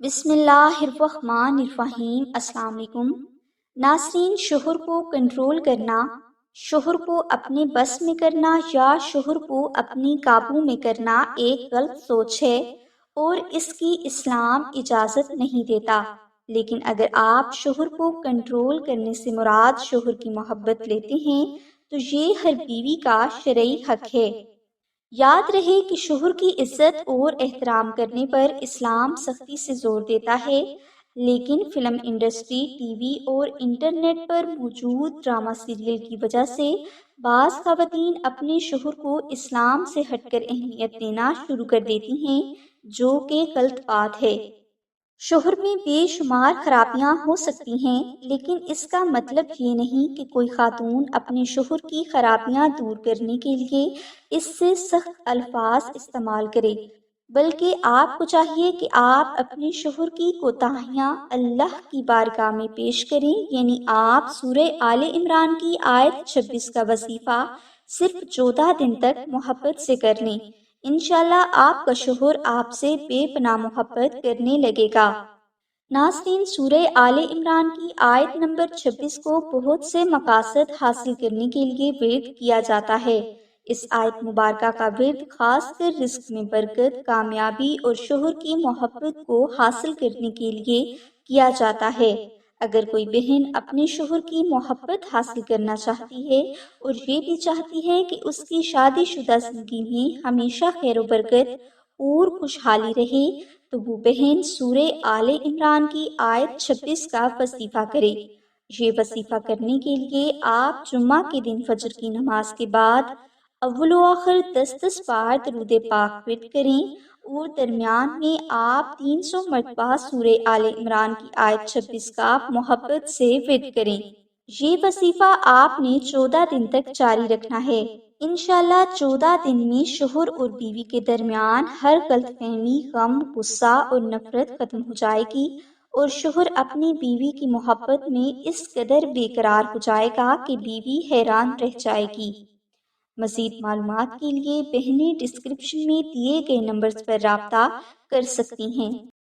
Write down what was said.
بسم اللہ الرحمن الرحیم۔ السلام علیکم ناظرین، شوہر کو کنٹرول کرنا، شوہر کو اپنے بس میں کرنا یا شوہر کو اپنی قابو میں کرنا ایک غلط سوچ ہے اور اس کی اسلام اجازت نہیں دیتا۔ لیکن اگر آپ شوہر کو کنٹرول کرنے سے مراد شوہر کی محبت لیتے ہیں تو یہ ہر بیوی کا شرعی حق ہے۔ یاد رہے کہ شوہر کی عزت اور احترام کرنے پر اسلام سختی سے زور دیتا ہے، لیکن فلم انڈسٹری، ٹی وی اور انٹرنیٹ پر موجود ڈرامہ سیریل کی وجہ سے بعض خواتین اپنے شوہر کو اسلام سے ہٹ کر اہمیت دینا شروع کر دیتی ہیں، جو کہ غلط بات ہے۔ شوہر میں بے شمار خرابیاں ہو سکتی ہیں، لیکن اس کا مطلب یہ نہیں کہ کوئی خاتون اپنے شوہر کی خرابیاں دور کرنے کے لیے اس سے سخت الفاظ استعمال کرے، بلکہ آپ کو چاہیے کہ آپ اپنے شوہر کی کوتاہیاں اللہ کی بارگاہ میں پیش کریں، یعنی آپ سورہ آل عمران کی آیت 26 کا وظیفہ صرف 14 دن تک محبت سے کر لیں۔ انشاءاللہ آپ کا شوہر آپ سے بے پناہ محبت کرنے لگے گا۔ ناظرین، سورہ آل عمران کی آیت نمبر 26 کو بہت سے مقاصد حاصل کرنے کے لیے ورد کیا جاتا ہے۔ اس آیت مبارکہ کا ورد خاص کر رزق میں برکت، کامیابی اور شوہر کی محبت کو حاصل کرنے کے لیے کیا جاتا ہے۔ اگر کوئی بہن اپنے شوہر کی محبت حاصل کرنا چاہتی ہے اور یہ بھی چاہتی ہے کہ اس کی شادی شدہ زندگی میں ہمیشہ خیر و برکت اور خوشحالی رہے، تو وہ بہن سورہ آل عمران کی آیت 26 کا وظیفہ کرے۔ یہ وظیفہ کرنے کے لیے آپ جمعہ کے دن فجر کی نماز کے بعد اول و آخر 10 بار درود پاک ورد کریں اور درمیان میں آپ 300 مرتبہ سورہ آل عمران کی آیت 26 کا محبت سے ورد کریں۔ یہ وظیفہ آپ نے 14 دن تک جاری رکھنا ہے۔ انشاءاللہ 14 دن میں شوہر اور بیوی کے درمیان ہر غلط فہمی، غم، غصہ اور نفرت ختم ہو جائے گی اور شوہر اپنی بیوی کی محبت میں اس قدر بے قرار ہو جائے گا کہ بیوی حیران رہ جائے گی۔ مزید معلومات کے لیے بہنیں ڈسکرپشن میں دیے گئے نمبرز پر رابطہ کر سکتی ہیں۔